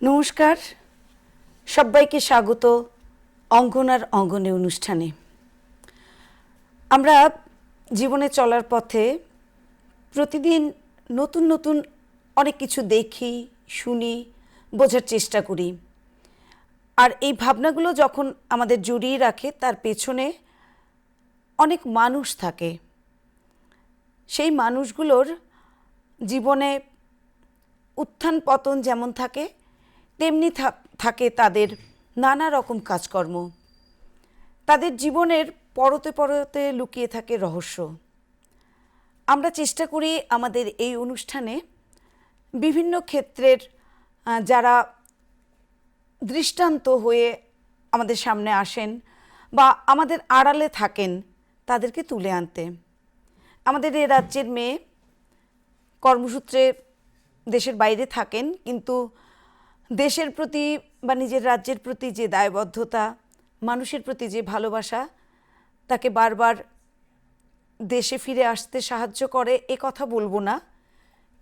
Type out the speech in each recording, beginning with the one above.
নমস্কার, সবাইকে স্বাগত অঙ্গনার অঙ্গনে অনুষ্ঠানে। আমরা জীবনে চলার পথে প্রতিদিন নতুন নতুন অনেক কিছু দেখি, শুনি, বোঝার চেষ্টা করি। আর এই ভাবনাগুলো যখন আমাদের জড়িয়ে রাখে তার পেছনে অনেক মানুষ থাকে। সেই মানুষগুলোর জীবনে উত্থান পতন যেমন থাকে তেমনি থাকে তাদের নানা রকম কাজকর্ম। তাদের জীবনের পরতে পরতে লুকিয়ে থাকে রহস্য। আমরা চেষ্টা করি আমাদের এই অনুষ্ঠানে বিভিন্ন ক্ষেত্রের যারা দৃষ্টান্ত হয়ে আমাদের সামনে আসেন বা আমাদের আড়ালে থাকেন তাদেরকে তুলে আনতে। আমাদের এই রাজ্যের মেয়ে কর্মসূত্রে দেশের বাইরে থাকেন, কিন্তু দেশের প্রতি বা নিজের রাজ্যের প্রতি যে দায়বদ্ধতা, মানুষের প্রতি যে ভালোবাসা তাকে বারবার দেশে ফিরে আসতে সাহায্য করে এ কথা বলবো না।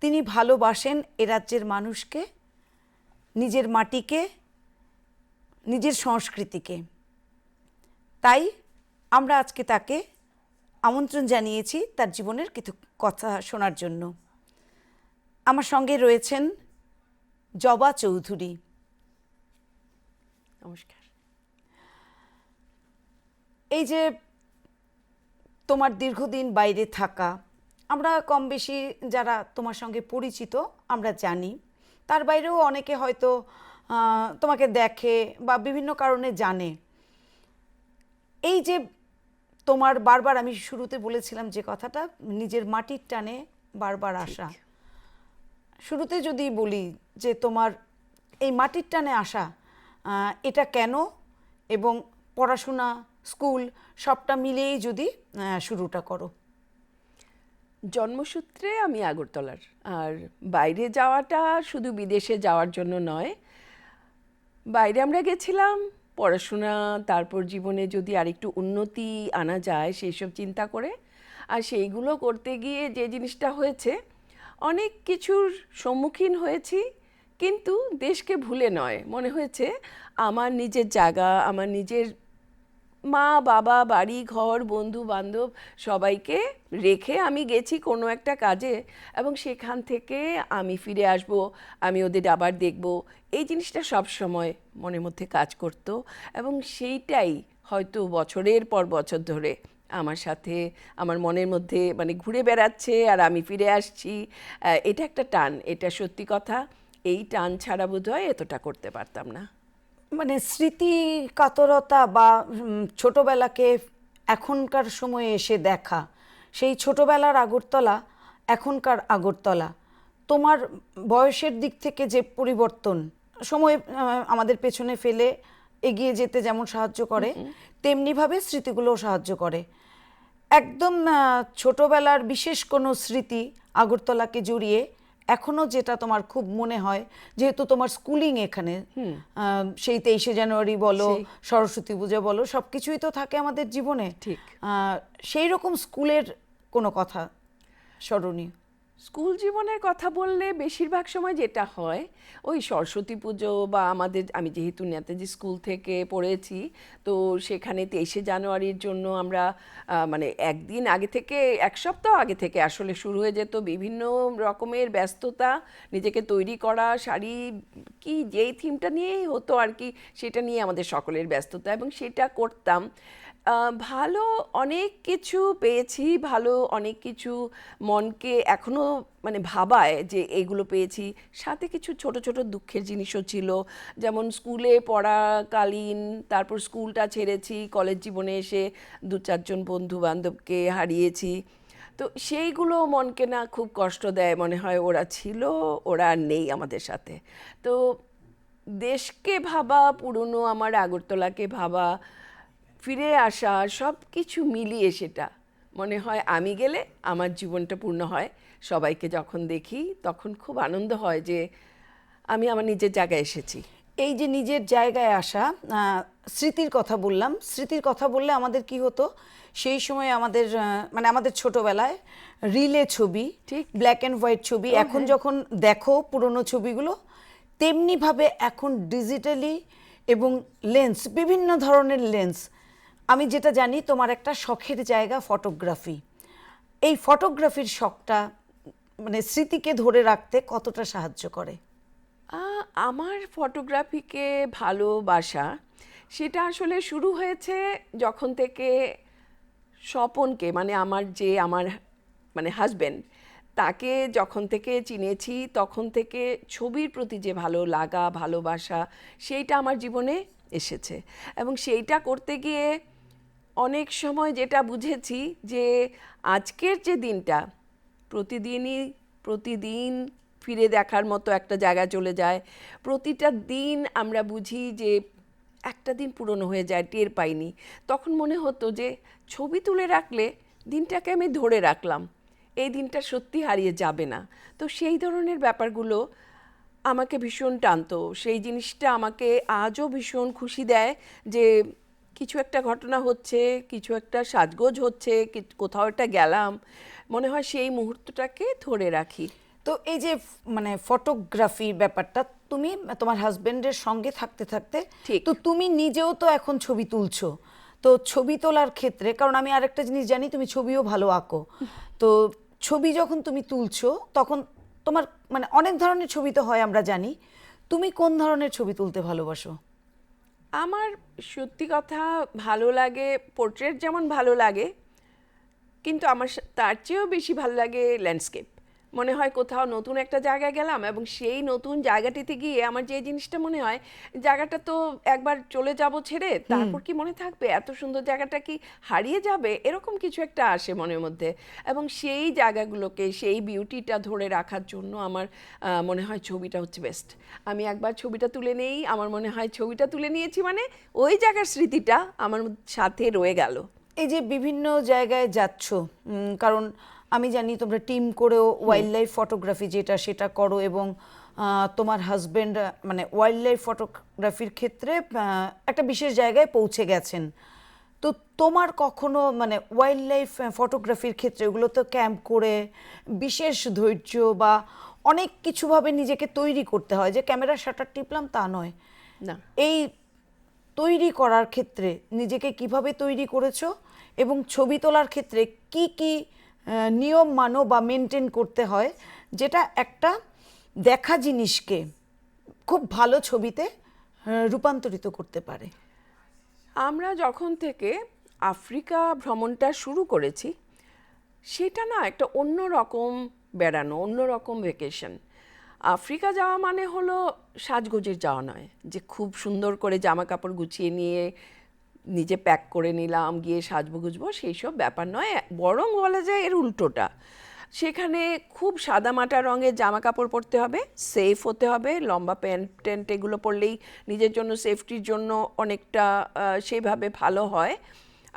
তিনি ভালোবাসেন এ রাজ্যের মানুষকে, নিজের মাটিকে, নিজের সংস্কৃতিকে। তাই আমরা আজকে তাকে আমন্ত্রণ জানিয়েছি তার জীবনের কিছু কথা শোনার জন্য। আমার সঙ্গে রয়েছেন জবা চৌধুরী। নমস্কার। এই যে তোমার দীর্ঘদিন বাইরে থাকা, আমরা কম বেশি যারা তোমার সঙ্গে পরিচিত আমরা জানি, তার বাইরেও অনেকে হয়তো তোমাকে দেখে বা বিভিন্ন কারণে জানে। এই যে তোমার বারবার, আমি শুরুতে বলেছিলাম যে কথাটা, নিজের মাটির টানে বারবার আসা, শুরুতে যদি বলি যে তোমার এই মাটির টানে আসা এটা কেন, এবং পড়াশোনা, স্কুল সবটা মিলিয়েই যদি শুরুটা করো। জন্মসূত্রে আমি আগরতলার, আর বাইরে যাওয়াটা শুধু বিদেশে যাওয়ার জন্য নয়। বাইরে আমরা গেছিলাম পড়াশোনা, তারপর জীবনে যদি আরেকটু উন্নতি আনা যায় সেই সব চিন্তা করে। আর সেইগুলো করতে গিয়ে যে জিনিসটা হয়েছে, অনেক কিছুর সম্মুখীন হয়েছি, কিন্তু দেশকে ভুলে নয়। মনে হয়েছে আমার নিজের জায়গা, আমার নিজের মা বাবা, বাড়ি ঘর, বন্ধু বান্ধব সবাইকে রেখে আমি গেছি কোনো একটা কাজে, এবং সেখান থেকে আমি ফিরে আসব, আমি ওদের আবার দেখব, এই জিনিসটা সব সময় মনের মধ্যে কাজ করত। এবং সেইটাই হয়তো বছরের পর বছর ধরে আমার সাথে, আমার মনের মধ্যে মানে ঘুরে বেড়াচ্ছে, আর আমি ফিরে আসছি। এটা একটা টান, এটা সত্যি কথা। এই টান ছাড়া বোধহয় এতটা করতে পারতাম না। মানে স্মৃতি কাতরতা বা ছোটবেলাকে এখনকার সময়ে এসে দেখা, সেই ছোটবেলার আগরতলা এখনকার আগরতলা, তোমার বয়সের দিক থেকে যে পরিবর্তন, সময় আমাদের পেছনে ফেলে এগিয়ে যেতে যেমন সাহায্য করে, তেমনিভাবে স্মৃতিগুলোও সাহায্য করে। একদম ছোটবেলার বিশেষ কোনো স্মৃতি আগরতলাকে জড়িয়ে এখনো যেটা তোমার খুব মনে হয়, যেহেতু তোমার স্কুলিং এখানে, সেই 23শে জানুয়ারি বলো, সরস্বতী পূজা বলো, সবকিছুই তো থাকে আমাদের জীবনে। ঠিক। সেই রকম স্কুলের কোনো কথা স্মরণীয়? স্কুল জীবনের কথা বললে বেশিরভাগ সময় যেটা হয়, ওই সরস্বতী পুজো বা আমাদের, আমি যেহেতু নেতাজি স্কুল থেকে পড়েছি, তো সেখানে 23শে জানুয়ারির জন্য আমরা মানে একদিন আগে থেকে, এক সপ্তাহ আগে থেকে আসলে শুরু হয়ে যেত বিভিন্ন রকমের ব্যস্ততা, নিজেকে তৈরি করা, শাড়ি কি যেই থিমটা নিয়েই হতো আর কি, সেটা নিয়ে আমাদের সকলের ব্যস্ততা, এবং সেটা করতাম। ভালো অনেক কিছু পেয়েছি, ভালো অনেক কিছু মনকে এখনও মানে ভাবায় যে এইগুলো পেয়েছি। সাথে কিছু ছোট ছোট দুঃখের জিনিসও ছিল, যেমন স্কুলে পড়াকালীন, তারপর স্কুলটা ছেড়েছি, কলেজ জীবনে এসে 2-4জন বন্ধু বান্ধবকে হারিয়েছি। তো সেইগুলো মনকে না খুব কষ্ট দেয়, মনে হয় ওরা ছিল, ওরা আর নেই আমাদের সাথে। তো দেশকে ভাবা, পুরনো আমার আগরতলাকে ভাবা, ফিরে আসা, সব কিছু মিলিয়ে সেটা মনে হয় আমি গেলে আমার জীবনটা পূর্ণ হয়। সবাইকে যখন দেখি তখন খুব আনন্দ হয় যে আমি আমার নিজের জায়গায় এসেছি। এই যে নিজের জায়গায় আসা, স্মৃতির কথা বললাম, স্মৃতির কথা বললে আমাদের কি হতো সেই সময়, আমাদের মানে আমাদের ছোটবেলায় রিলে ছবি, ঠিক। ব্ল্যাক অ্যান্ড হোয়াইট ছবি, এখন যখন দেখো পুরনো ছবিগুলো তেমনিভাবে এখন ডিজিটালি এবং লেন্স, বিভিন্ন ধরনের লেন্স, আমি যেটা জানি তোমার একটা শখের জায়গা ফটোগ্রাফি। এই ফটোগ্রাফির শখটা মানে স্মৃতিকে ধরে রাখতে কতটা সাহায্য করে? আমার ফটোগ্রাফিকে ভালোবাসা সেটা আসলে শুরু হয়েছে যখন থেকে স্বপনকে, মানে আমার মানে হাজবেন্ড, তাকে যখন থেকে চিনেছি তখন থেকে ছবির প্রতি যে ভালো লাগা ভালোবাসা সেইটা আমার জীবনে এসেছে। এবং সেইটা করতে গিয়ে অনেক সময় যেটা বুঝেছি যে আজকের যে দিনটা প্রতিদিন ফিরে দেখার মতো একটা জায়গা চলে যায়। প্রতিটা দিন আমরা বুঝি যে একটা দিন পুরনো হয়ে যায়, টের পাইনি। তখন মনে হতো যে ছবি তুলে রাখলে দিনটাকে আমি ধরে রাখলাম, এই দিনটা সত্যি হারিয়ে যাবে না। তো সেই ধরনের ব্যাপারগুলো আমাকে ভীষণ টানতো। সেই জিনিসটা আমাকে আজও ভীষণ খুশি দেয় যে কিছু একটা ঘটনা হচ্ছে, কিছু একটা সাজগোজ হচ্ছে, কোথাও একটা গেলাম, মনে হয় সেই মুহূর্তটাকে ধরে রাখি। তো এই যে মানে ফটোগ্রাফি ব্যাপারটা, তুমি তোমার হাজবেন্ডের সঙ্গে থাকতে থাকতে, ঠিক। তো তুমি নিজেও তো এখন ছবি তুলছো, তো ছবি তোলার ক্ষেত্রে, কারণ আমি আরেকটা জিনিস জানি তুমি ছবিও ভালো আঁকো, তো ছবি যখন তুমি তুলছো তখন তোমার মানে অনেক ধরনের ছবি তো হয় আমরা জানি, তুমি কোন ধরনের ছবি তুলতে ভালোবাসো? আমার সত্যি কথা ভালো লাগে, পোর্ট্রেট যেমন ভালো লাগে, কিন্তু আমার তার চেয়েও বেশি ভালো লাগে ল্যান্ডস্কেপ। মনে হয় কোথাও নতুন একটা জায়গায় গেলাম এবং সেই নতুন জায়গাটিতে গিয়ে আমার যে জিনিসটা মনে হয়, জায়গাটা তো একবার চলে যাব ছেড়ে, তারপর কি মনে থাকবে, এত সুন্দর জায়গাটা কি হারিয়ে যাবে, এরকম কিছু একটা আসে মনের মধ্যে। এবং সেই জায়গাগুলোকে, সেই বিউটিটা ধরে রাখার জন্য আমার মনে হয় ছবিটা হচ্ছে বেস্ট। আমি একবার ছবিটা তুলে নেই, আমার মনে হয় ছবিটা তুলে নিয়েছি মানে ওই জায়গার স্মৃতিটা আমার সাথে রয়ে গেল। এই যে বিভিন্ন জায়গায় যাচ্ছ, কারণ আমি জানি তোমরা টিম করেও ওয়াইল্ড লাইফ ফটোগ্রাফি যেটা সেটা করো, এবং তোমার হাজবেন্ড মানে ওয়াইল্ড লাইফ ফটোগ্রাফির ক্ষেত্রে একটা বিশেষ জায়গায় পৌঁছে গেছেন। তো তোমার কখনো মানে ওয়াইল্ড লাইফ ফটোগ্রাফির ক্ষেত্রে ওগুলো তো ক্যাম্প করে বিশেষ ধৈর্য বা অনেক কিছুভাবে নিজেকে তৈরি করতে হয়, যে ক্যামেরা শাটার টিপলাম তা নয়, না, এই তৈরি করার ক্ষেত্রে নিজেকে কিভাবে তৈরি করেছো, এবং ছবি তোলার ক্ষেত্রে কি কি নিয়ম মানো বা মেনটেন করতে হয়, যেটা একটা দেখা জিনিসকে খুব ভালো ছবিতে রূপান্তরিত করতে পারে? আমরা যখন থেকে আফ্রিকা ভ্রমণটা শুরু করেছি, সেটা না একটা অন্য রকম বেড়ানো, অন্য রকম ভ্যাকেশন। আফ্রিকা যাওয়া মানে হলো সাজগোজের যাওয়া নয়, যে খুব সুন্দর করে জামা কাপড় গুছিয়ে নিয়ে নিজে প্যাক করে নিলাম, গিয়ে সাজবো গুজবো, সেই সব ব্যাপার নয়। বরং বলা যায় এর উল্টোটা। সেখানে খুব সাদামাটা রঙের জামা কাপড় পরতে হবে, সেফ হতে হবে, লম্বা প্যান্ট ট্যান্ট এগুলো পরলেই নিজের জন্য সেফটির জন্য অনেকটা সেইভাবে ভালো হয়।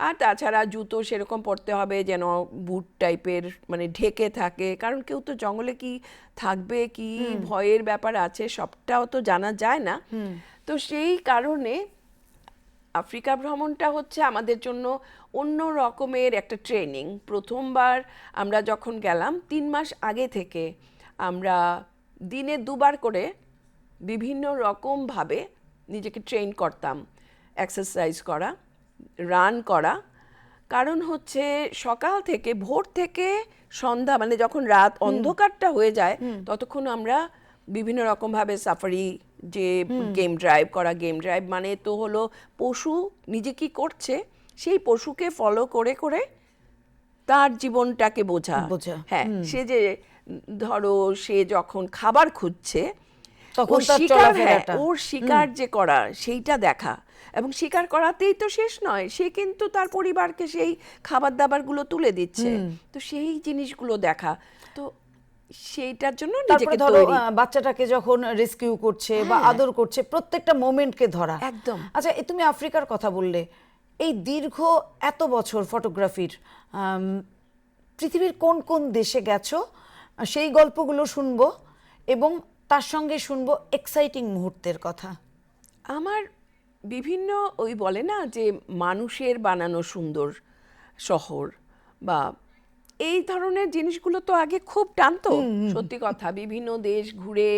আর তাছাড়া জুতো সেরকম পরতে হবে যেন বুট টাইপের, মানে ঢেকে থাকে, কারণ কেউ তো জঙ্গলে কি থাকবে, কি ভয়ের ব্যাপার আছে, সবটাও তো জানা যায় না। তো সেই কারণে আফ্রিকা ভ্রমণটা হচ্ছে আমাদের জন্য অন্য রকমের একটা ট্রেনিং। প্রথমবার আমরা যখন গেলাম 3 মাস আগে থেকে আমরা দিনে 2বার করে বিভিন্ন রকমভাবে নিজেকে ট্রেন করতাম, এক্সারসাইজ করা, রান করা। কারণ হচ্ছে সকাল থেকে ভোর থেকে সন্ধ্যা, মানে যখন রাত অন্ধকারটা হয়ে যায় ততক্ষণ আমরা বিভিন্ন রকমভাবে সাফারি, যে গেম ড্রাইভ করা, গেম ড্রাইভ মানে তো হলো পশু নিজে কি করছে সেই পশুকে ফলো করে করে তার জীবনটাকে বোঝা। হ্যাঁ, সে যে ধরো সে যখন খাবার খুঁজছে তখন ওর তার শিকার, হ্যাঁ, চলাফেরাটা, ওর শিকার যে করা সেইটা দেখা। এবং শিকার করাতেই তো শেষ নয়, সে কিন্তু তার পরিবারকে সেই খাবার দাবারগুলো তুলে দিচ্ছে, তো সেই জিনিসগুলো দেখা। তো সেইটার জন্য তারপরে নিজেকে ধরো তৈরি। বাচ্চাটাকে যখন রেস্কিউ করছে বা আদর করছে, প্রত্যেকটা মোমেন্টকে ধরা। একদম। আচ্ছা, তুমি আফ্রিকার কথা বললে, এই দীর্ঘ এত বছর ফটোগ্রাফির পৃথিবীর কোন কোন দেশে গেছো, সেই গল্পগুলো শুনবো, এবং তার সঙ্গে শুনবো এক্সাইটিং মুহূর্তের কথা। আমার বিভিন্ন ওই বলে না যে মানুষের বানানো সুন্দর শহর বা এই ধরনের জিনিসগুলো তো আগে খুব টানতো, সত্যি কথা। বিভিন্ন দেশ ঘুরে,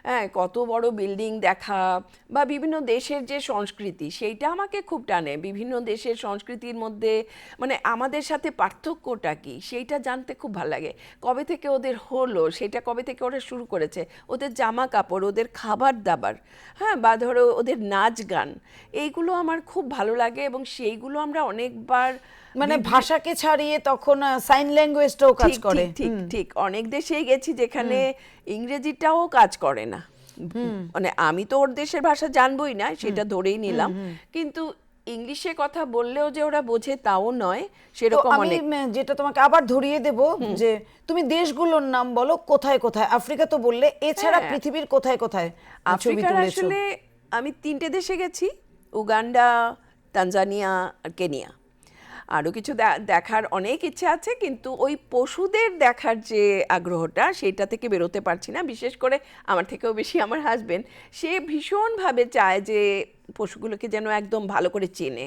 হ্যাঁ, কত বড় বিল্ডিং দেখা, বা বিভিন্ন দেশের যে সংস্কৃতি সেইটা আমাকে খুব টানে। বিভিন্ন দেশের সংস্কৃতির মধ্যে মানে আমাদের সাথে পার্থক্যটা কি সেইটা জানতে খুব ভালো লাগে। কবে থেকে ওদের হলো, সেটা কবে থেকে ওরা শুরু করেছে, ওদের জামা কাপড়, ওদের খাবার দাবার, হ্যাঁ, বা ধরো ওদের নাচ গান, এইগুলো আমার খুব ভালো লাগে। এবং সেইগুলো আমরা অনেকবার মানে ভাষাকে ছাড়িয়ে তখন সাইন ল্যাঙ্গুয়েজটাও কাজ ঠিক করে। ঠিক ঠিক ঠিক অনেক দেশেই গেছি যেখানে ইংরেজিটাও কাজ করে না। মানে আমি তো ওর দেশের ভাষা জানবই না, সেটা ধরেই নিলাম, কিন্তু ইংলিশে কথা বললেও যে ওরা বোঝে তাও নয়, তো সেরকম আমি অনেক। যেটা তোমাকে আবার ধরিয়ে দেব যে তুমি দেশগুলোর নাম বলো, কোথায় কোথায়, আফ্রিকা তো বললে, এছাড়া হ্যাঁ। পৃথিবীর কোথায় কোথায় ছবি আফ্রিকার তুলেছো? আসলে আমি 3টে দেশে গেছি, উগান্ডা, তানজানিয়া আর কেনিয়া। আরও কিছু দেখার অনেক ইচ্ছে আছে, কিন্তু ওই পশুদের দেখার যে আগ্রহটা সেটা থেকে বেরোতে পারছি না। বিশেষ করে আমার থেকেও বেশি আমার হাজবেন্ড, সে ভীষণভাবে চায় যে পশুগুলোকে যেন একদম ভালো করে চেনে।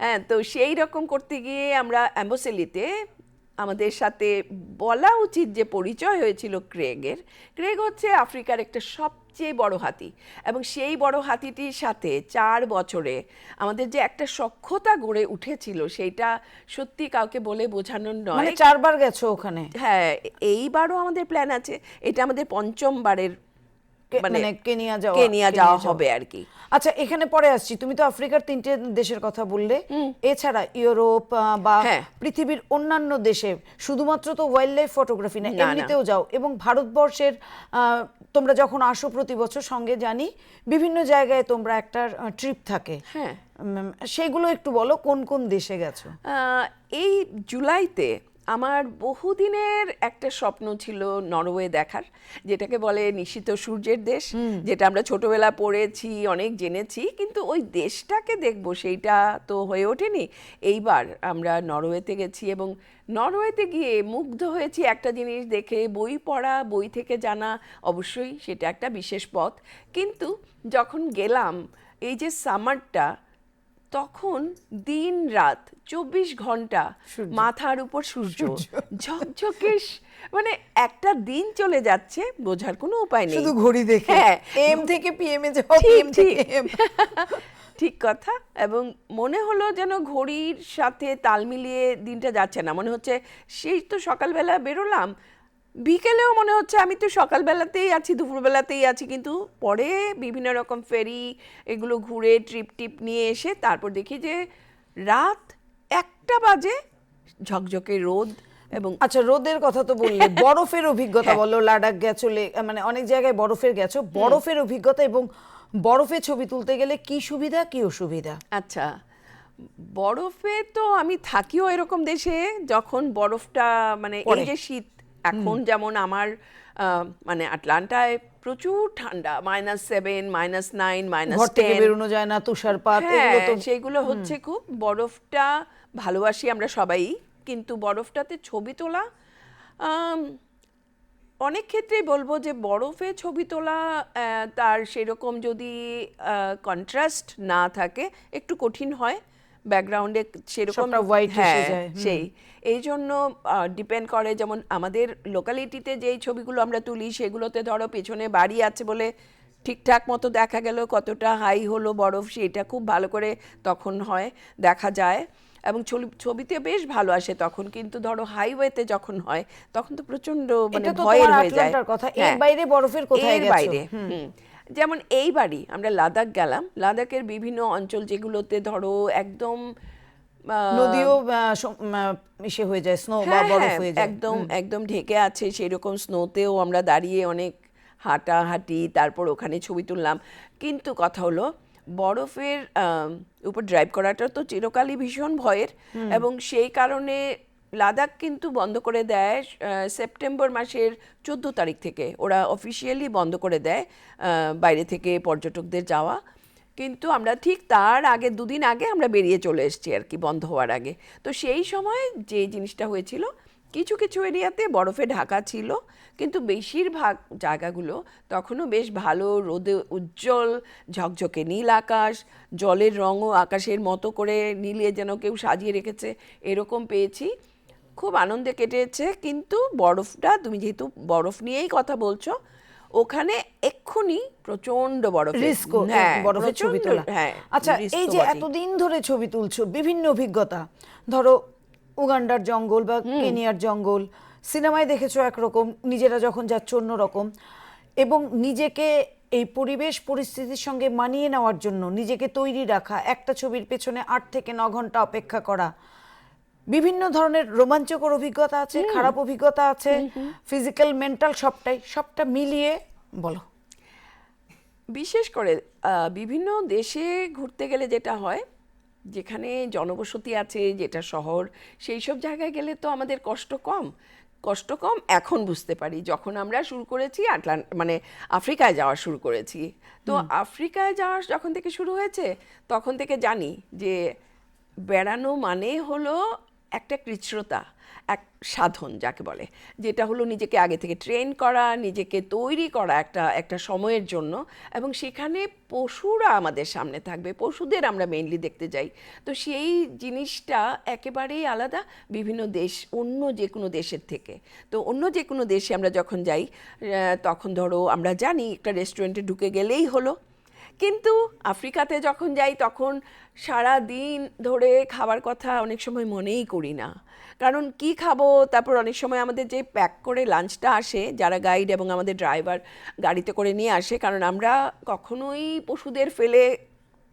হ্যাঁ, তো সেই রকম করতে গিয়ে আমরা অ্যাম্বোসেলিতে আমাদের সাথে বলা উচিত যে পরিচয় হয়েছিল ক্রেগের। ক্রেগ হচ্ছে আফ্রিকার একটা সবচেয়ে বড় হাতি, এবং সেই বড় হাতিটির সাথে 4 বছরে আমাদের যে একটা সখ্যতা গড়ে উঠেছিল সেইটা সত্যি কাউকে বলে বোঝানোর নয়। মানে 4বার গেছো ওখানে? হ্যাঁ, এইবারও আমাদের প্ল্যান আছে, এটা আমাদের 5ম বারের, মানে মানে কেনিয়া কেনিয়া যাওয়া হবে আর কি। আচ্ছা, এখানে পরে আসছি। তুমি তো আফ্রিকার 3টে দেশের কথা বললে, এছাড়া ইউরোপ বা হ্যাঁ। পৃথিবীর অন্যান্য দেশে শুধুমাত্র তো ওয়াইল্ড লাইফ ফটোগ্রাফি না, না, না। এমনিতেও যাও। এবং ভারতবর্ষের তোমরা যখন আসো প্রতি বছর, সঙ্গে জানি বিভিন্ন জায়গায় তোমরা একটা ট্রিপ থাকে। হ্যাঁ। সেগুলো একটু বলো, কোন কোন দেশে গেছো? এই জুলাইতে আমার বহুদিনের একটা স্বপ্ন ছিল নরওয়ে দেখার, যেটাকে বলে নিশীথ সূর্যের দেশ, যেটা আমরা ছোটবেলা পড়েছি, অনেক জেনেছি, কিন্তু ওই দেশটাকে দেখবো সেইটা তো হয়ে ওঠেনি। এইবার আমরা নরওয়েতে গেছি, এবং নরওয়েতে গিয়ে মুগ্ধ হয়েছি একটা জিনিস দেখে। বই পড়া, বই থেকে জানা, অবশ্যই সেটা একটা বিশেষ পথ, কিন্তু যখন গেলাম এই যে সামারটা, তখন দিন রাত 24 ঘন্টা মাথার উপর সূর্য ঝকঝকে, মানে একটা দিন চলে যাচ্ছে বোঝার কোনো উপায় নেই। শুধু ঘড়ি দেখে, হ্যাঁ, এম থেকে পিএম এ যাও, ঠিক, পিএম থেকে ঠিক। এম। ঠিক কথা। এবং মনে হলো যেন ঘড়ির সাথে তাল মিলিয়ে দিনটা যাচ্ছে না, মনে হচ্ছে সেই তো সকালবেলা বেরোলাম, বিকেলেও মনে হচ্ছে আমি তো সকালবেলাতেই আছি, দুপুরবেলাতেই আছি, কিন্তু পরে বিভিন্ন রকম ফেরি এগুলো ঘুরে ট্রিপ টিপ নিয়ে এসে তারপর দেখি যে রাত 1টা বাজে, ঝকঝকে রোদ। এবং আচ্ছা, রোদের কথা তো বললে, বরফের অভিজ্ঞতা হ্যাঁ। বলো। লাদাখ গেছো, মানে অনেক জায়গায় বরফের গেছো, বরফের অভিজ্ঞতা এবং বরফে ছবি তুলতে গেলে কি সুবিধা কি অসুবিধা? আচ্ছা, বরফে তো আমি থাকিও এরকম দেশে যখন বরফটা, মানে এই পড়ে। যে শীত এখন যেমন আমার মানে আটলান্টায় প্রচুর ঠান্ডা, -7, -9, ঘর থেকে -10। বেরোনো যায় না, তুষারপাত, হ্যাঁ, এগুলো তো সেইগুলো হচ্ছে খুব। বরফটা ভালোবাসি আমরা সবাই, কিন্তু বরফটাতে ছবি তোলা, আম, অনেক ক্ষেত্রেই বলবো যে বরফে ছবি তোলা তার সেরকম যদি কন্ট্রাস্ট না থাকে একটু কঠিন হয়, ব্যাকগ্রাউন্ডে সেরকম, সবটা white এসে হ্যাঁ যায়। সেই এই জন্য ডিপেন্ড করে। যেমন আমাদের লোকালিটিতে যেই ছবিগুলো আমরা তুলি সেগুলোতে ধরো পেছনে বাড়ি আছে বলে ঠিকঠাক মতো দেখা গেল, কতটা হাই হলো বরফ সেটা খুব ভালো করে তখন হয়, দেখা যায়, এবং ছবিতে বেশ ভালো আসে তখন। কিন্তু ধরো হাইওয়েতে যখন হয় তখন তো প্রচন্ড মানে এটা তো ভয়ের তোমার হয়ে যায়। আটলান্টার কথা। এর হ্যাঁ, বাইরে বরফের কোথায় এর গেছো? বাইরে যেমন এইবারই আমরা লাদাখ গেলাম। লাদাখের বিভিন্ন অঞ্চল যেগুলোতে ধরো একদম নদীও ইসে হয়ে যায়, স্নো বা হ্যাঁ বরফ হ্যাঁ হয়ে যায়। একদম একদম ঢেকে আছে, সেরকম স্নোতেও আমরা দাঁড়িয়ে অনেক হাঁটাহাঁটি, তারপর ওখানে ছবি তুললাম। কিন্তু কথা হলো বরফের উপর ড্রাইভ করাটা তো চিরকালই ভীষণ ভয়ের, এবং সেই কারণে লাদাখ কিন্তু বন্ধ করে দেয় সেপ্টেম্বর মাসের 14 তারিখ থেকে। ওরা অফিসিয়ালি বন্ধ করে দেয় বাইরে থেকে পর্যটকদের যাওয়া, কিন্তু আমরা ঠিক তার আগে 2 দিন আগে আমরা বেরিয়ে চলে এসেছি আর কি, বন্ধ হওয়ার আগে। তো সেই সময় যে জিনিসটা হয়েছিল, কিছু কিছু এরিয়াতে বরফে ঢাকা ছিল, কিন্তু বেশিরভাগ জায়গাগুলো তখনও বেশ ভালো রোদে উজ্জ্বল, ঝকঝকে নীল আকাশ, জলের রঙও আকাশের মতো করে নীলে যেন কেউ সাজিয়ে রেখেছে এরকম পেয়েছি। খুব আনন্দে কেটেছে, কিন্তু বরফটা, তুমি যেহেতু বরফ নিয়েই কথা বলছো, ওখানে এক্ষুনি প্রচন্ড বরফের রিস্ক, হ্যাঁ বরফের ছবি প্রচণ্ড, তোলা। হ্যাঁ আচ্ছা, risk এই তো যে বটেই। এতদিন ধরে ছবি তুলছো, বিভিন্ন অভিজ্ঞতা, ধরো উগান্ডার জঙ্গল বা কেনিয়ার জঙ্গল, সিনেমায় দেখেছো একরকম, নিজেরা যখন যাচ্ছ অন্যরকম, এবং নিজেকে এই পরিবেশ পরিস্থিতির সঙ্গে মানিয়ে নেওয়ার জন্য নিজেকে তৈরি রাখা, একটা ছবির পেছনে 8 থেকে 9 ঘন্টা অপেক্ষা করা, বিভিন্ন ধরনের রোমাঞ্চকর অভিজ্ঞতা আছে, খারাপ অভিজ্ঞতা আছে, ফিজিক্যাল মেন্টাল সবটা মিলিয়ে বলো। বিশেষ করে বিভিন্ন দেশে ঘুরতে গেলে যেটা হয়, যেখানে জনবসতি আছে, যেটা শহর, সেই সব জায়গায় গেলে তো আমাদের কষ্ট কম এখন বুঝতে পারি, যখন আমরা শুরু করেছি মানে আফ্রিকায় যাওয়া শুরু করেছি। তো আফ্রিকায় যাওয়া যখন থেকে শুরু হয়েছে, তখন থেকে জানি যে বেড়ানো মানে হলো একটা কৃচ্ছ্রতা, এক সাধন যাকে বলে, যেটা হলো নিজেকে আগে থেকে ট্রেন করা, নিজেকে তৈরি করা একটা সময়ের জন্য। এবং সেখানে পশুরা আমাদের সামনে থাকবে, পশুদের আমরা মেইনলি দেখতে যাই। তো সেই জিনিসটা একেবারেই আলাদা বিভিন্ন দেশ, অন্য যে কোনো দেশের থেকে। তো অন্য যে কোনো দেশে আমরা যখন যাই, তখন ধরো আমরা জানি একটা রেস্টুরেন্টে ঢুকে গেলেই হলো, কিন্তু আফ্রিকাতে যখন যাই তখন সারা দিন ধরে খাবার কথা অনেক সময় মনেই করি না, কারণ কি খাবো। তারপর অনেক সময় আমাদের যে প্যাক করে লাঞ্চটা আসে, যারা গাইড এবং আমাদের ড্রাইভার গাড়িতে করে নিয়ে আসে, কারণ আমরা কখনোই পশুদের ফেলে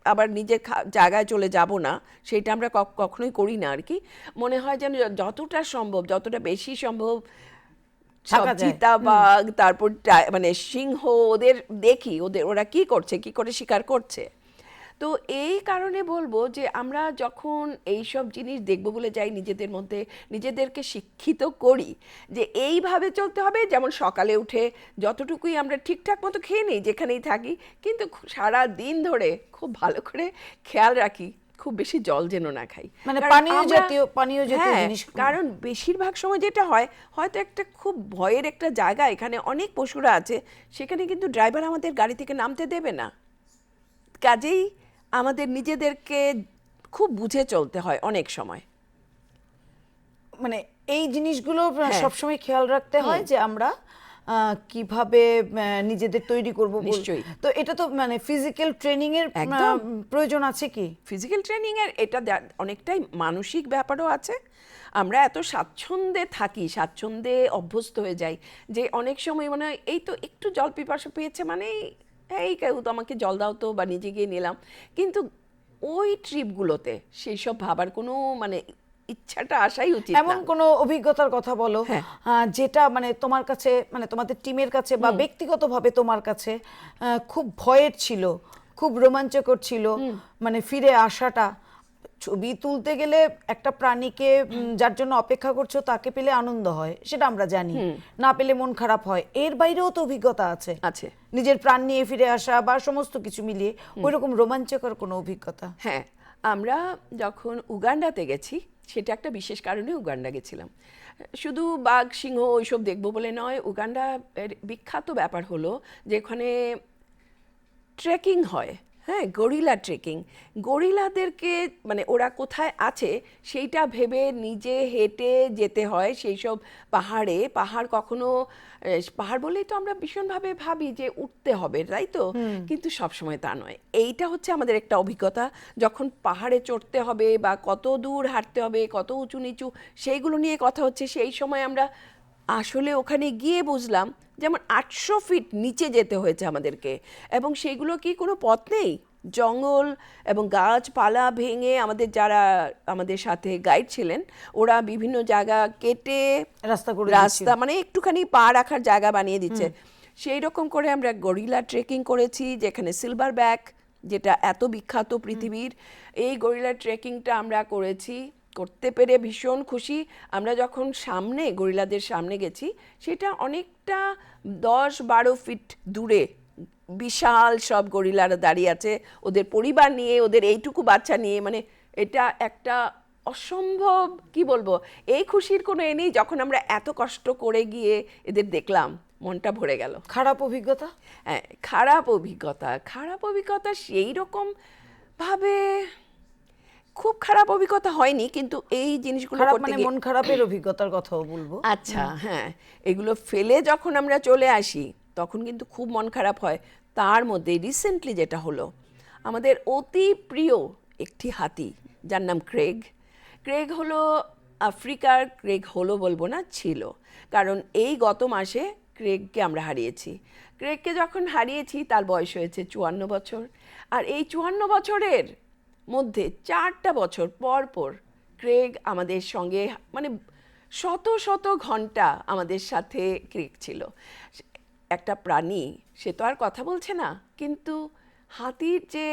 আবার নিজের জায়গায় চলে যাব না, সেটা আমরা কখনোই করি না আর কি। মনে হয় যেন যতটা সম্ভব, যতটা বেশি সম্ভব সব থাকা যায়। চিতাবাঘ, তারপর মানে সিংহ, ওদের দেখি, ওরা কি করছে, কি করে শিকার করছে। তো এই কারণে বলবো যে আমরা যখন এই সব জিনিস দেখবো বলে যাই, নিজেদের মধ্যে নিজেদেরকে শিক্ষিত করি যে এইভাবে চলতে হবে। যেমন সকালে উঠে যতটুকুই আমরা ঠিকঠাক মতো খেয়ে নিই যেখানেই থাকি, কিন্তু সারা দিন ধরে খুব ভালো করে খেয়াল রাখি খুব বেশি জল যেন না খাই, মানে কারণ পানীয় আমরা- জাতীয় হ্যাঁ, জিনিস। কারণ বেশিরভাগ সময় যেটা হয়, হয়তো একটা খুব ভয়ের একটা জায়গা, এখানে অনেক পশুরা আছে, সেখানে কিন্তু ড্রাইভার আমাদের গাড়ি থেকে নামতে দেবে না। কাজেই আমাদের নিজেদেরকে খুব বুঝে চলতে হয় অনেক সময়। মানে এই জিনিসগুলো হ্যাঁ। সবসময় খেয়াল রাখতে হয় যে আমরা কিভাবে নিজেদের তৈরি করব। নিশ্চয়ই। তো এটা তো মানে ফিজিক্যাল ট্রেনিং এর একদম। প্রয়োজন আছে কি? ফিজিক্যাল ট্রেনিংয়ের এটা অনেকটাই মানসিক ব্যাপারও আছে। আমরা এত স্বাচ্ছন্দ্যে থাকি, স্বাচ্ছন্দ্যে অভ্যস্ত হয়ে যাই যে অনেক সময় মনে হয় এই তো একটু জল পিপাসা পেয়েছে মানে এই কেউ তো আমাকে জল দাও তো, বা নিজে গিয়ে নিলাম। কিন্তু ওই ট্রিপগুলোতে সেই সব ভাবার কোনো মানে ইচ্ছাটা আসাই উচিত এমন না। কোনো অভিজ্ঞতার কথা বলো হ্যাঁ। যেটা মানে তোমার কাছে, মানে তোমাদের টিমের কাছে বা ব্যক্তিগতভাবে তোমার কাছে খুব ভয়ের ছিল, খুব রোমাঞ্চকর ছিল, মানে ফিরে আসাটা। ছবি তুলতে গেলে একটা প্রাণীকে যার জন্য অপেক্ষা করছো তাকে পেলে আনন্দ হয়, সেটা আমরা জানি, না পেলে মন খারাপ হয়। এর বাইরেও তো অভিজ্ঞতা আছে, আছে। নিজের প্রাণ নিয়ে ফিরে আসা বা সমস্ত কিছু মিলিয়ে ওইরকম রোমাঞ্চকর কোনো অভিজ্ঞতা? হ্যাঁ, আমরা যখন উগান্ডাতে গেছি, সেটা একটা বিশেষ কারণে উগান্ডা গেছিলাম। শুধু বাঘ, সিংহ ওইসব দেখবো বলে নয়, উগান্ডা এর বিখ্যাত ব্যাপার হলো যে ওখানে ট্রেকিং হয়। হ্যাঁ, গরিলা ট্রেকিং। গরিলাদেরকে মানে ওরা কোথায় আছে সেইটা ভেবে নিজে হেঁটে যেতে হয় সেই সব পাহাড়ে। কখনো পাহাড় বললেই তো আমরা ভীষণভাবে ভাবি যে উঠতে হবে, তাই তো? কিন্তু সবসময় তা নয়। এইটা হচ্ছে আমাদের একটা অভিজ্ঞতা, যখন পাহাড়ে চড়তে হবে বা কত দূর হাঁটতে হবে, কত উঁচু নিচু, সেইগুলো নিয়ে কথা হচ্ছে। সেই সময় আমরা আসলে ওখানে গিয়ে বুঝলাম যেমন 800 ফিট নিচে যেতে হয়েছে আমাদেরকে, এবং সেইগুলো কি কোনো পথ নেই, জঙ্গল এবং গাছপালা ভেঙে যারা আমাদের সাথে গাইড ছিলেন ওরা বিভিন্ন জায়গা কেটে রাস্তা মানে একটুখানি পা রাখার জায়গা বানিয়ে দিচ্ছে। সেই রকম করে আমরা গরিলা ট্রেকিং করেছি, যেখানে সিলভার ব্যাক, যেটা এত বিখ্যাত পৃথিবীর, এই গরিলা ট্রেকিংটা আমরা করেছি। করতে পেরে ভীষণ খুশি। আমরা যখন গরিলাদের সামনে গেছি, সেটা অনেকটা 10-12 ফিট দূরে বিশাল সব গরিলারা দাঁড়িয়ে আছে, ওদের পরিবার নিয়ে, ওদের এইটুকু বাচ্চা নিয়ে। মানে এটা একটা অসম্ভব, কি বলবো, এই খুশির কোনো নেই। যখন আমরা এত কষ্ট করে গিয়ে এদের দেখলাম, মনটা ভরে গেল। খারাপ অভিজ্ঞতা? হ্যাঁ, খারাপ অভিজ্ঞতা সেই রকম ভাবে খুব খারাপ অভিজ্ঞতা হয়নি, কিন্তু এই জিনিসগুলো খারাপ করতে মানে গিয়ে মন খারাপের অভিজ্ঞতার কথাও বলবো। আচ্ছা, হ্যাঁ, এগুলো ফেলে যখন আমরা চলে আসি তখন কিন্তু খুব মন খারাপ হয়। তার মধ্যে রিসেন্টলি যেটা হলো, আমাদের অতি প্রিয় একটি হাতি যার নাম ক্রেগ। ক্রেগ হলো আফ্রিকার, ক্রেগ হলো বলবো না, ছিল। কারণ এই গত মাসে ক্রেগকে আমরা হারিয়েছি। ক্রেগকে যখন হারিয়েছি তার বয়স হয়েছে 54 বছর। আর এই 54 বছরের মধ্যে 4টা বছর পর পর ক্রেগ আমাদের সঙ্গে, মানে শত শত ঘন্টা আমাদের সাথে ক্রেগ ছিল। একটা প্রাণী, সে তো আর কথা বলছে না, কিন্তু হাতির যে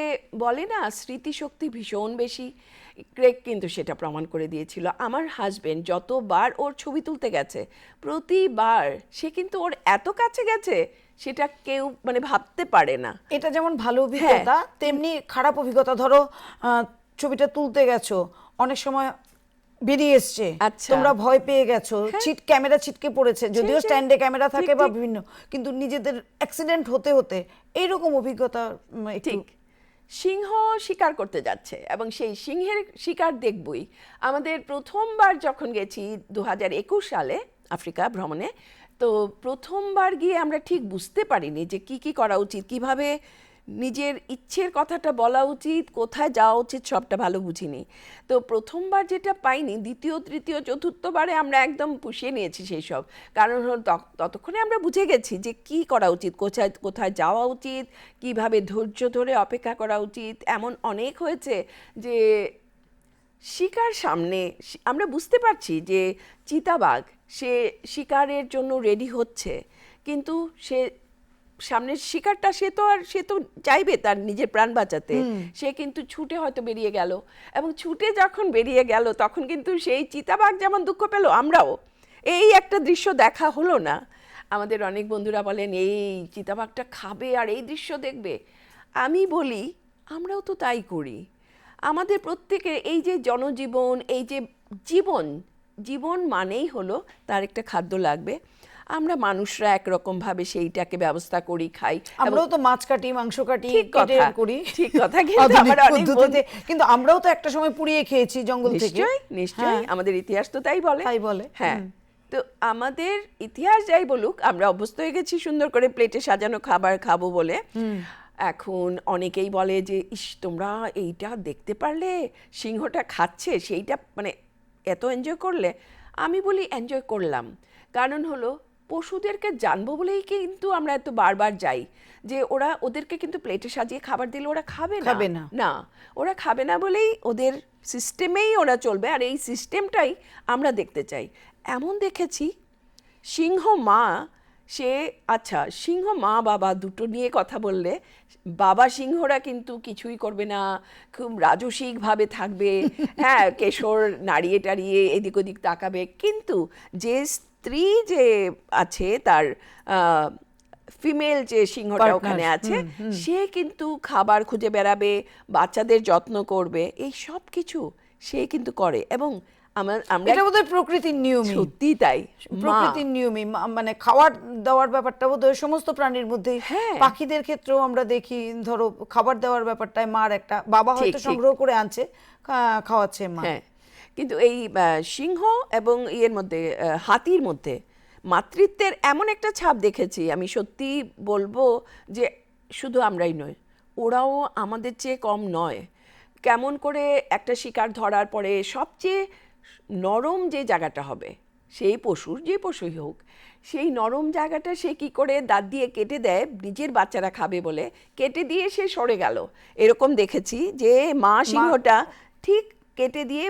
বলে না স্মৃতিশক্তি ভীষণ বেশি, ক্রেগ কিন্তু সেটা প্রমাণ করে দিয়েছিল। আমার হাজবেন্ড যতবার ওর ছবি তুলতে গেছে, প্রতিবার সে কিন্তু ওর এত কাছে গেছে, সেটা কেউ মানে ভাবতে পারে না। এটা যেমন ভালো অভিজ্ঞতা, তেমনি খারাপ অভিজ্ঞতা। ধরো ছবিটা তুলতে গেছো, অনেক সময় বেরিয়ে এসছে, আচ্ছা। তোমরা ভয় পেয়ে গেছো, ক্যামেরা ছিটকে পড়েছে, যদিও সেই। স্ট্যান্ডে ক্যামেরা ঠিক, থাকে বা ঠিক। বিভিন্ন, কিন্তু নিজেদের অ্যাক্সিডেন্ট হতে হতে এইরকম অভিজ্ঞতা একটু। ঠিক, সিংহ শিকার করতে যাচ্ছে এবং সেই সিংহের শিকার দেখবই। আমাদের প্রথমবার যখন গেছি 2021 সালে আফ্রিকা ভ্রমণে, তো প্রথমবার গিয়ে আমরা ঠিক বুঝতে পারিনি যে কি কি করা উচিত, কিভাবে নিজের ইচ্ছের কথাটা বলা উচিত, কোথায় যাওয়া উচিত, সবটা ভালো বুঝিনি। তো প্রথমবার যেটা পাইনি, দ্বিতীয় তৃতীয় চতুর্থবারে আমরা একদম পুষিয়ে নিয়েছি সেই সব। কারণ হলো ততক্ষণে আমরা বুঝে গেছি যে কি করা উচিত, কোথায় কোথায় যাওয়া উচিত, কিভাবে ধৈর্য ধরে অপেক্ষা করা উচিত। এমন অনেক হয়েছে যে শিকার সামনে আমরা বুঝতে পারছি যে চিতাবাঘ সে শিকারের জন্য রেডি হচ্ছে, কিন্তু সে সামনের শিকারটা সে তো চাইবে তার নিজের প্রাণ বাঁচাতে, সে কিন্তু ছুটে হয়তো বেরিয়ে গেল, এবং ছুটে যখন বেরিয়ে গেল তখন কিন্তু সেই চিতাবাঘ যেমন দুঃখ পেল, আমরাও এই একটা দৃশ্য দেখা হলো না। আমাদের অনেক বন্ধুরা বলেন এই চিতাবাঘটা খাবে আর এই দৃশ্য দেখবে। আমি বলি আমরাও তো তাই করি। আমাদের প্রত্যেকের এই যে জনজীবন, এই যে জীবন, জীবন মানেই হলো তার একটা খাদ্য লাগবে। আমরা মানুষরা একরকম ভাবে সেইটাকে ব্যবস্থা করি, খাই। আমরাও তো মাছ কাটি, মাংস কাটি, ঠিক কেটে কথা, করি, ঠিক কথা। কিন্তু আধুনিক আমার অনেক পদ্ধতিতে। কিন্তু আমরাও তো একটা সময় পুড়িয়ে খেয়েছি জঙ্গল থেকে। নিশ্চয়ই নিশ্চয়ই, আমাদের ইতিহাস তো তাই বলে। তাই বলে। হ্যাঁ, তো আমাদের ইতিহাস যাই বলুক, আমরা অভ্যস্ত হয়ে গেছি সুন্দর করে প্লেটে সাজানো খাবার খাবো বলে। এখন অনেকেই বলে যে ইস তোমরা এইটা দেখতে পারলে, সিংহটা খাচ্ছে, সেইটা মানে এত এনজয় করলে। আমি বলি এনজয় করলাম, কারণ হলো পশুদেরকে জানবো বলেই কিন্তু আমরা এত বারবার যাই, যে ওদেরকে কিন্তু প্লেটে সাজিয়ে খাবার দিলে ওরা খাবে না। না, ওরা খাবে না বলেই ওদের সিস্টেমেই ওরা চলবে, আর এই সিস্টেমটাই আমরা দেখতে চাই। এমন দেখেছি সিংহ মা, আচ্ছা সিংহ মা বাবা দুটো নিয়ে কথা বললে, বাবা সিংহরা কিন্তু কিছুই করবে না, খুব রাজসিকভাবে থাকবে, হ্যাঁ কেশর নাড়িয়ে টাড়িয়ে এদিক ওদিক তাকাবে, কিন্তু যে স্ত্রী যে আছে তার ফিমেল যে সিংহটা ওখানে আছে, সে কিন্তু খাবার খুঁজে বেড়াবে, বাচ্চাদের যত্ন করবে, এই সব কিছু সে কিন্তু করে। এবং এটা বোধহয় প্রকৃতির নিয়মই। সত্যি তাই, প্রকৃতির নিয়মই, মানে খাবার দাওয়ার ব্যাপারটা বোধহয় সমস্ত প্রাণীর মধ্যে। পাখিদের ক্ষেত্রেও আমরা দেখি, ধরো খাবার দেওয়ার ব্যাপারটায় মার একটা, বাবা হয়তো সংগ্রহ করে আনছে, খাওয়াচ্ছে মা। হ্যাঁ, কিন্তু এই সিংহ এবং ইয়ের মধ্যে, হাতির মধ্যে মাতৃত্বের এমন একটা ছাপ দেখেছি, আমি সত্যি বলবো যে শুধু আমরাই নয়, ওরাও আমাদের চেয়ে কম নয়। কেমন করে একটা শিকার ধরার পরে সবচেয়ে নরম যে জায়গাটা হবে সেই পশুর, যে পশুই হোক, সেই নরম জায়গাটা সে কি করে দাঁত দিয়ে কেটে দেয় নিজের বাচ্চারা খাবে বলে, কেটে দিয়ে সে সরে গেল। এরকম দেখেছি যে মা সিংহটা ঠিক কেটে দিয়ে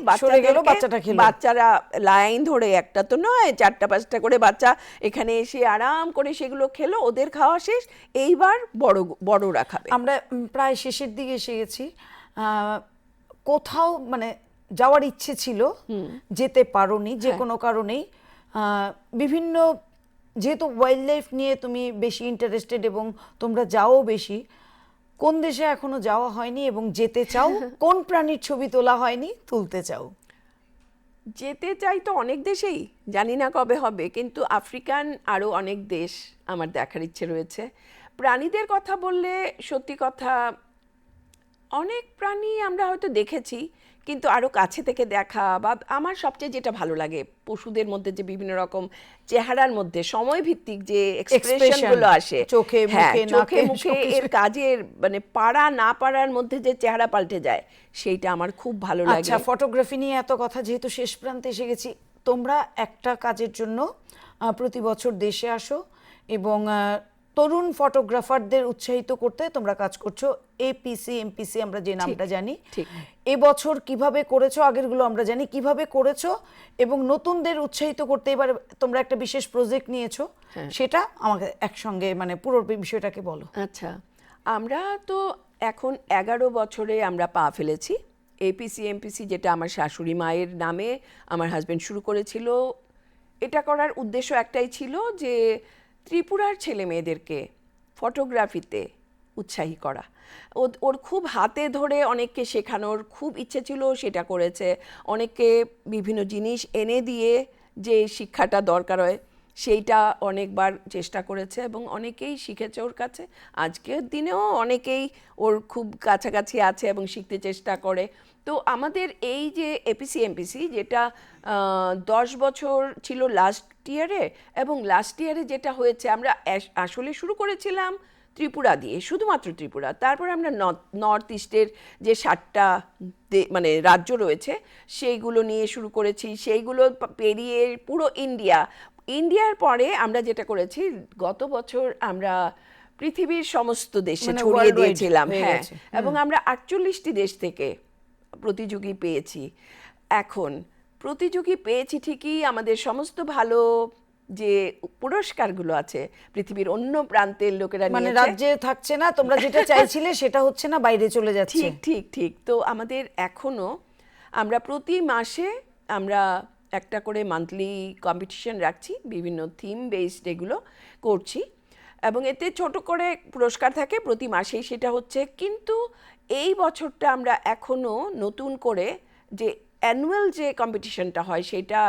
বাচ্চারা লাইন ধরে, একটা তো নয় 4টা 5টা করে বাচ্চা এখানে এসে আরাম করে সেগুলো খেলো, ওদের খাওয়া শেষ, এইবার বড়রা খাবে। আমরা প্রায় শেষের দিকে এসে গেছি। কোথাও মানে যাওয়ার ইচ্ছে ছিল, যেতে পারোনি যে কোনো কারণেই, বিভিন্ন, যেহেতু ওয়াইল্ড লাইফ নিয়ে তুমি বেশি ইন্টারেস্টেড এবং তোমরা যাও বেশি, কোন দেশে এখনো যাওয়া হয়নি এবং যেতে চাও? কোন প্রাণীর ছবি তোলা হয়নি, তুলতে চাও? যেতে চাই তো অনেক দেশেই, জানি না কবে হবে, কিন্তু আফ্রিকান আরও অনেক দেশ আমার দেখার ইচ্ছে রয়েছে। প্রাণীদের কথা বললে সত্যি কথা অনেক প্রাণী আমরা হয়তো দেখেছি, কিন্তু আরো কাছে থেকে দেখা, বা আমার সবচেয়ে যেটা ভালো লাগে পশুদের মধ্যে যে বিভিন্ন রকম চেহারার মধ্যে সময় ভিত্তিক যে এক্সপ্রেশন গুলো আসে, চোখে, হ্যাঁ, মুখে, চোখে নাকে, মুখে সবকিছু। এর কাজের মানে পারা না পারার মধ্যে যে চেহারা পাল্টে যায়, সেইটা আমার খুব ভালো লাগে। আচ্ছা, ফটোগ্রাফি নিয়ে এত কথা, যেহেতু শেষ প্রান্তে এসে গেছি, তোমরা একটা কাজের জন্য প্রতি বছর দেশে আসো এবং তরুণ ফটোগ্রাফারদের উৎসাহিত করতে তোমরা কাজ করছো, এপিসি এমপিসি আমরা যে নামটা জানি। ঠিক। এবছর কিভাবে করেছো, আগেরগুলো আমরা জানি, কিভাবে করেছো এবং নতুনদের উৎসাহিত করতে এবার তোমরা একটা বিশেষ প্রজেক্ট নিয়েছো, সেটা আমাকে একসঙ্গে মানে পুরো বিষয়টাকে বলো। আচ্ছা, আমরা তো এখন 11 বছরে আমরা পা ফেলেছি। এপিসি এমপিসি, যেটা আমার শাশুড়ি মায়ের নামে আমার হাজবেন্ড শুরু করেছিল, এটা করার উদ্দেশ্য একটাই ছিল যে ত্রিপুরার ছেলে মেয়েদেরকে ফটোগ্রাফিতে উৎসাহী করা। ওর খুব হাতে ধরে অনেককে শেখানোর খুব ইচ্ছে ছিল, সেটা করেছে। অনেককে বিভিন্ন জিনিস এনে দিয়ে যে শিক্ষাটা দরকার হয় সেইটা অনেকবার চেষ্টা করেছে এবং অনেকেই শিখেছে ওর কাছে। আজকের দিনেও অনেকেই ওর খুব কাছাকাছি আছে এবং শিখতে চেষ্টা করে। তো আমাদের এই যে এপিসি এমপিসি, যেটা 10 বছর ছিল লাস্ট ইয়ারে, এবং লাস্ট ইয়ারে যেটা হয়েছে, আমরা আসলে শুরু করেছিলাম ত্রিপুরা দিয়ে, শুধুমাত্র ত্রিপুরা। তারপর আমরা নর্থ ইস্টের যে 7টা মানে রাজ্য রয়েছে সেইগুলো নিয়ে শুরু করেছি, সেইগুলো পেরিয়ে পুরো ইন্ডিয়ার পরে আমরা যেটা করেছি, গত বছর আমরা পৃথিবীর সমস্ত দেশে মানে ছড়িয়ে worldwide দিয়েছিলাম। হয়ে হ্যাঁ, গেছে। এবং আমরা 48টি দেশ থেকে প্রতিযোগী পেয়েছি। এখন প্রতিযোগী পেয়েছি ঠিকই, আমাদের সমস্ত ভালো যে পুরস্কারগুলো আছে পৃথিবীর অন্য প্রান্তের লোকেরা মানে নিয়েছে। রাজ্যে থাকছে না, তোমরা যেটা চাইছিলে সেটা হচ্ছে না, বাইরে চলে যাচ্ছে। ঠিক ঠিক ঠিক। তো আমাদের এখনো আমরা প্রতি মাসে আমরা একটা করে মান্থলি কম্পিটিশন রাখছি, বিভিন্ন থিম বেসড এগুলো করছি, এবং এতে ছোট করে পুরস্কার থাকে প্রতি মাসেই, সেটা হচ্ছে। কিন্তু এই বছরটা আমরা এখনো নতুন করে যে অ্যানুয়াল যে কম্পিটিশনটা হয় সেটা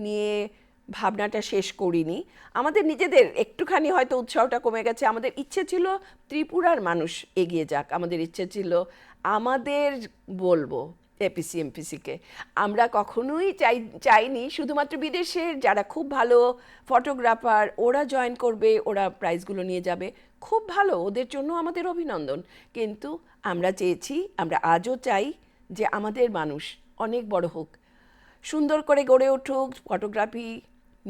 নিয়ে ভাবনাটা শেষ করিনি। আমাদের নিজেদের একটুখানি হয়তো উৎসাহটা কমে গেছে। আমাদের ইচ্ছে ছিল ত্রিপুরার মানুষ এগিয়ে যাক, আমাদের ইচ্ছে ছিল আমাদের বলবো এপিসি এমপিসিকে আমরা কখনোই চাইনি শুধুমাত্র বিদেশের যারা খুব ভালো ফটোগ্রাফার ওরা জয়েন করবে, ওরা প্রাইজগুলো নিয়ে যাবে, খুব ভালো, ওদের জন্য আমাদের অভিনন্দন। কিন্তু আমরা চেয়েছি, আমরা আজও চাই যে আমাদের মানুষ অনেক বড় হোক, সুন্দর করে গড়ে উঠুক ফটোগ্রাফি।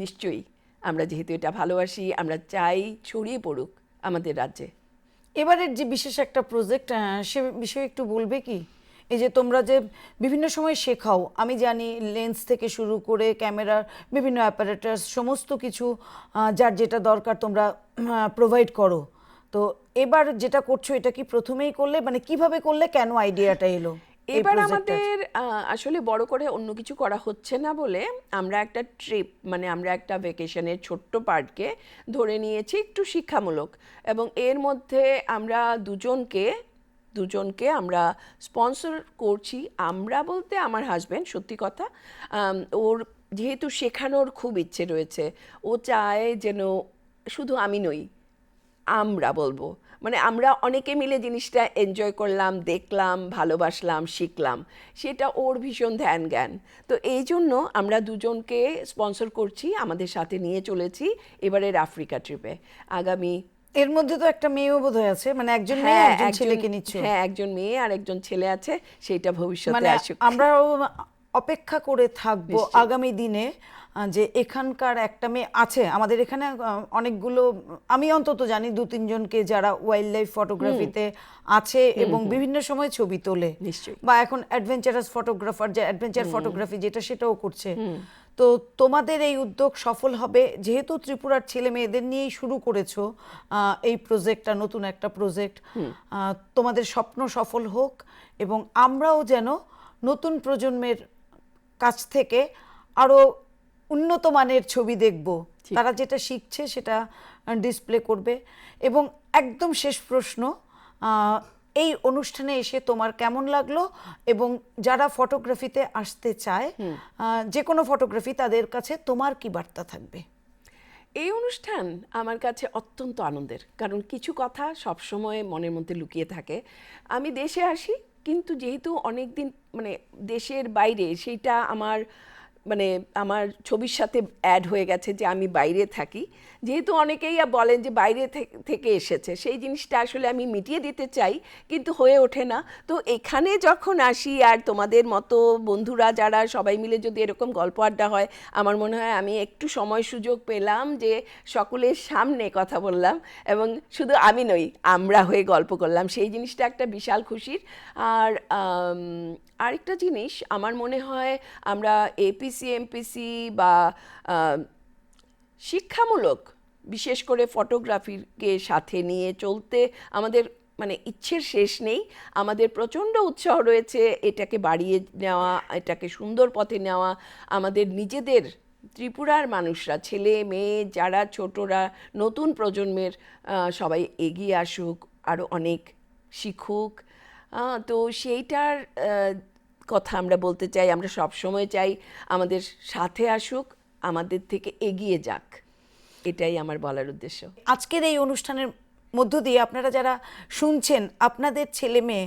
নিশ্চয়ই আমরা যেহেতু এটা ভালোবাসি, আমরা চাই ছড়িয়ে পড়ুক আমাদের রাজ্যে। এবারের যে বিশেষ একটা প্রজেক্ট, সে বিষয়ে একটু বলবে কি? এই যে তোমরা যে বিভিন্ন সময় শেখাও, আমি জানি লেন্স থেকে শুরু করে ক্যামেরার বিভিন্ন অ্যাপারেটাস সমস্ত কিছু যার যেটা দরকার তোমরা প্রোভাইড করো। তো এবার যেটা করছো এটা কি প্রথমেই করলে, মানে কিভাবে করলে, কেন আইডিয়াটা এলো? এবার আমাদের আসলে বড় করে অন্য কিছু করা হচ্ছে না বলে আমরা একটা ট্রিপ, মানে আমরা একটা ভ্যাকেশনের ছোট্ট পার্টকে ধরে নিয়েছি একটু শিক্ষামূলক, এবং এর মধ্যে আমরা দুজনকে আমরা স্পন্সর করছি। আমরা বলতে আমার হাজব্যান্ড, সত্যি কথা, ওর যেহেতু শেখানোর খুব ইচ্ছে রয়েছে, ও চায় যেন শুধু আমি নই, আমরা বলবো, মানে আমরা অনেকে মিলে জিনিসটা এনজয় করলাম, দেখলাম, ভালোবাসলাম, শিখলাম, সেটা ওর ভীষণ ধ্যান জ্ঞান। তো এই জন্য আমরা দুজনকে স্পন্সর করছি, আমাদের সাথে নিয়ে চলেছি এবারের আফ্রিকা ট্রিপে। আগামী এর মধ্যে তো একটা মেয়েও বোধহয় আছে, মানে একজন মেয়ে একজন ছেলেকে নিচ্ছ। হ্যাঁ, একজন মেয়ে আর একজন ছেলে আছে, সেটা ভবিষ্যতে মানে আসুক। আমরাও অপেক্ষা করে থাকবো আগামী দিনে যে এখানকার একটা মেয়ে আছে আমাদের এখানে, অনেকগুলো আমি অন্তত জানি 2-3 জনকে যারা ওয়াইল্ড লাইফ ফটোগ্রাফিতে আছে এবং বিভিন্ন সময় ছবি তোলে, নিশ্চয়ই। বা এখন অ্যাডভেঞ্চারাস ফটোগ্রাফার, যে অ্যাডভেঞ্চার ফটোগ্রাফি যেটা সেটাও করছে। তো তোমাদের এই উদ্যোগ সফল হবে, যেহেতু ত্রিপুরার ছেলে মেয়েদের নিয়েই শুরু করেছো এই প্রজেক্টটা, নতুন একটা প্রজেক্ট। তোমাদের স্বপ্ন সফল হোক এবং আমরাও যেন নতুন প্রজন্মের কাছ থেকে আরো উন্নত মানের ছবি দেখব, তারা যেটা শিখছে সেটা ডিসপ্লে করবে। এবং একদম শেষ প্রশ্ন, এই অনুষ্ঠানে এসে তোমার কেমন লাগলো, এবং যারা ফটোগ্রাফিতে আসতে চায়, যে কোনো ফটোগ্রাফি, তাদের কাছে তোমার কি বার্তা থাকবে? এই অনুষ্ঠান আমার কাছে অত্যন্ত আনন্দের, কারণ কিছু কথা সবসময় মনের মধ্যে লুকিয়ে থাকে। আমি দেশে আসি, কিন্তু যেহেতু অনেক দিন মানে দেশের বাইরে, সেইটা আমার ছবির সাথে অ্যাড হয়ে গেছে যে আমি বাইরে থাকি। যেহেতু অনেকেই বলেন যে বাইরে থেকে এসেছে, সেই জিনিসটা আসলে আমি মিটিয়ে দিতে চাই, কিন্তু হয়ে ওঠে না। তো এখানে যখন আসি আর তোমাদের মতো বন্ধুরা যারা সবাই মিলে যদি এরকম গল্প আড্ডা হয়, আমার মনে হয় আমি একটু সময় সুযোগ পেলাম যে সকলের সামনে কথা বললাম, এবং শুধু আমি নই, আমরা হয়ে গল্প করলাম, সেই জিনিসটা একটা বিশাল খুশির। আর আরেকটা জিনিস আমার মনে হয়, আমরা এপিসি এমপিসি বা শিক্ষামূলক, বিশেষ করে ফটোগ্রাফিকে সাথে নিয়ে চলতে আমাদের মানে ইচ্ছের শেষ নেই। আমাদের প্রচণ্ড উৎসাহ রয়েছে এটাকে বাড়িয়ে নেওয়া, এটাকে সুন্দর পথে নেওয়া। আমাদের নিজেদের ত্রিপুরার মানুষরা, ছেলে মেয়ে যারা ছোটরা, নতুন প্রজন্মের সবাই এগিয়ে আসুক, আরও অনেক শিখুক। তো সেইটার কথা আমরা বলতে চাই। আমরা সব সময় চাই আমাদের সাথে আসুক, আমাদের থেকে এগিয়ে যাক। এটাই আমার বলার উদ্দেশ্য। আজকের এই অনুষ্ঠানের মধ্য দিয়ে আপনারা যারা শুনছেন, আপনাদের ছেলে মেয়ে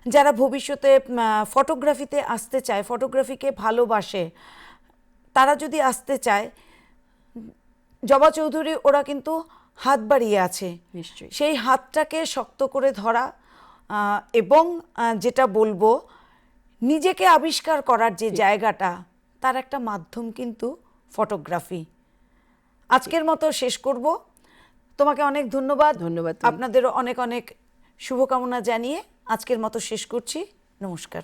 যারা ভবিষ্যতে ফটোগ্রাফিতে আসতে চায়, ফটোগ্রাফিকে ভালোবাসে, তারা যদি আসতে চায়, জবা চৌধুরী ওরা কিন্তু হাত বাড়িয়ে আছে। নিশ্চয়ই। সেই হাতটাকে শক্ত করে ধরা, এবং যেটা বলবো, নিজেকে আবিষ্কার করার যে জায়গাটা, তার একটা মাধ্যম কিন্তু ফটোগ্রাফি। আজকের মতো শেষ করব। তোমাকে অনেক ধন্যবাদ। ধন্যবাদ। আপনাদেরও অনেক অনেক শুভকামনা জানিয়ে আজকের মতো শেষ করছি। নমস্কার।